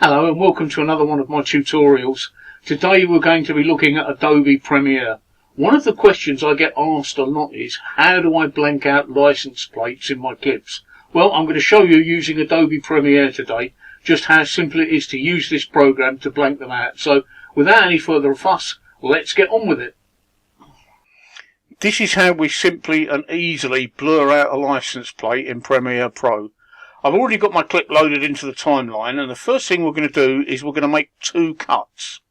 Hello and welcome to another one of my tutorials. Today we're going to be looking at Adobe Premiere. One of the questions I get asked a lot is, how do I blank out license plates in my clips? Well, I'm going to show you using Adobe Premiere today just how simple it is to use this program to blank them out. So without any further fuss, let's get on with it. This is how we simply and easily blur out a license plate in Premiere Pro. I've already got my clip loaded into the timeline, and the first thing we're going to do is we're going to make two cuts.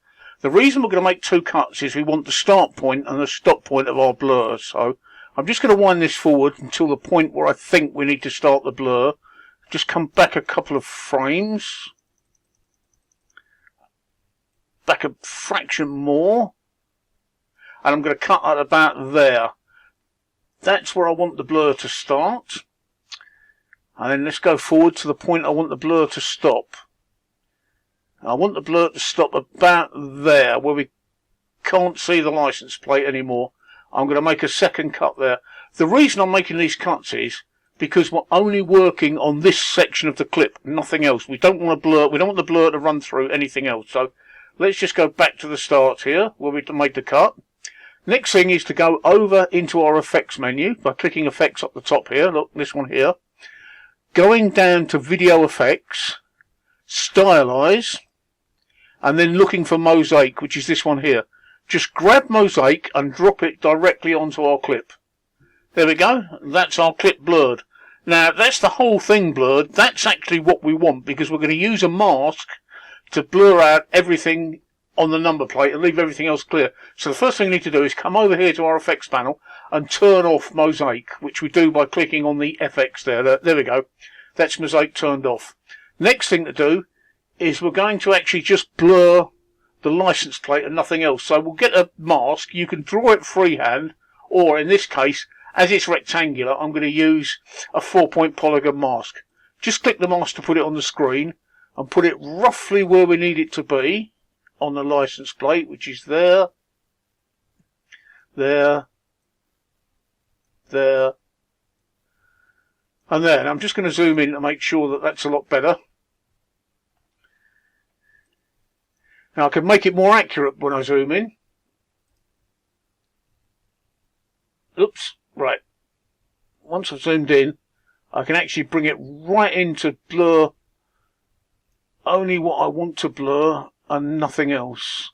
The reason we're going to make two cuts is we want the start point and the stop point of our blur. So I'm just going to wind this forward until the point where I think we need to start the blur. Just come back a couple of frames. Back a fraction more. And I'm going to cut at about there. That's where I want the blur to start. And then let's go forward to the point I want the blur to stop. I want the blur to stop about there, where we can't see the license plate anymore. I'm going to make a second cut there. The reason I'm making these cuts is because we're only working on this section of the clip, nothing else. We don't want to blur. We don't want the blur to run through anything else. So let's just go back to the start here, where we made the cut. Next thing is to go over into our effects menu by clicking effects up the top here. Look, this one here. Going down to video effects, stylize, and then looking for mosaic, which is this one here. Just grab mosaic and drop it directly onto our clip. There we go. That's our clip blurred. Now, that's the whole thing blurred. That's actually what we want, because we're going to use a mask to blur out everything on the number plate and leave everything else clear. So the first thing we need to do is come over here to our effects panel and turn off mosaic, which we do by clicking on the FX there. There we go. That's mosaic turned off. Next thing to do is we're going to actually just blur the license plate and nothing else. So we'll get a mask. You can draw it freehand, or in this case, as it's rectangular, I'm going to use a 4-point polygon mask. Just click the mask to put it on the screen and put it roughly where we need it to be on the license plate, which is there, there, there, and there. And I'm just going to zoom in to make sure that that's a lot better. Now I can make it more accurate when I zoom in. Oops, right. Once I've zoomed in, I can actually bring it right in to blur only what I want to blur and nothing else.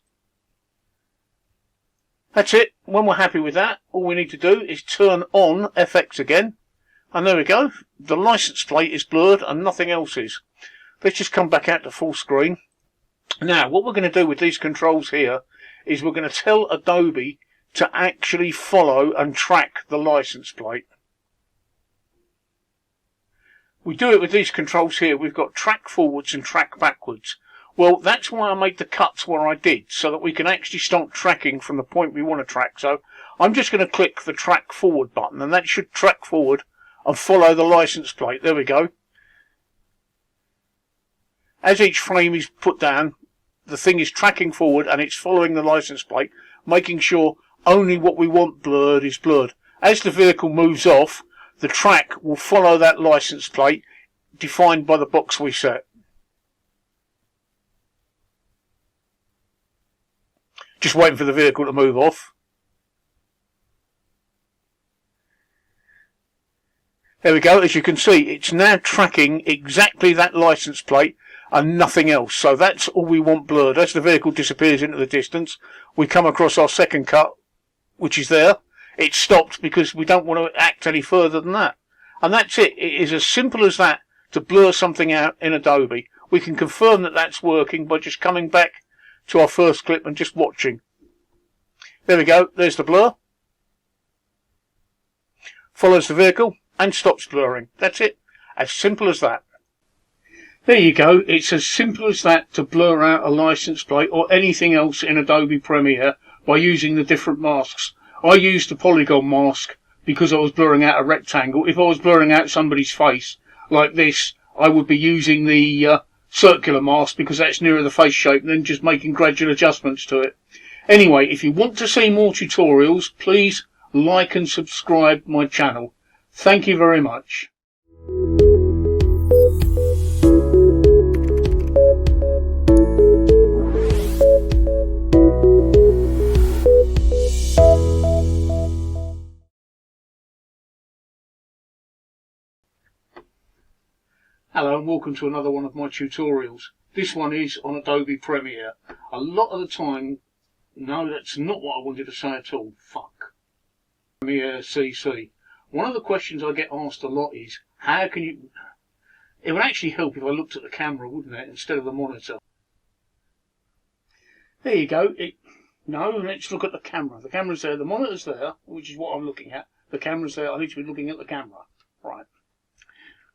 That's it. When we're happy with that, all we need to do is turn on FX again, and there we go. The license plate is blurred and nothing else is. Let's just come back out to full screen. Now, what we're going to do with these controls here is we're going to tell Adobe to actually follow and track the license plate. We do it with these controls here. We've got track forwards and track backwards. Well, that's why I made the cuts where I did, so that we can actually start tracking from the point we want to track. So I'm just going to click the track forward button, and that should track forward and follow the license plate. There we go. As each frame is put down, the thing is tracking forward and it's following the license plate, making sure only what we want blurred is blurred. As the vehicle moves off, the track will follow that license plate defined by the box we set. Just waiting for the vehicle to move off. There we go. As you can see, it's now tracking exactly that license plate and nothing else. So that's all we want blurred. As the vehicle disappears into the distance, we come across our second cut, which is there. It's stopped because we don't want to act any further than that. And that's it. It is as simple as that to blur something out in Adobe. We can confirm that that's working by just coming back to our first clip and just watching. There we go. There's the blur. Follows the vehicle and stops blurring. That's it. As simple as that. There you go. It's as simple as that to blur out a license plate or anything else in Adobe Premiere by using the different masks. I used the polygon mask because I was blurring out a rectangle. If I was blurring out somebody's face like this, I would be using the circular mask because that's nearer the face shape, and then just making gradual adjustments to it. Anyway, if you want to see more tutorials, please like and subscribe my channel. Thank you very much. Hello and welcome to another one of my tutorials. This one is on Adobe Premiere. A lot of the time, no, that's not what I wanted to say at all. Fuck. Premiere CC. One of the questions I get asked a lot is, how can you... It would actually help if I looked at the camera, wouldn't it, instead of the monitor. There you go. No, let's look at the camera. The camera's there, the monitor's there, which is what I'm looking at. The camera's there, I need to be looking at the camera. Right.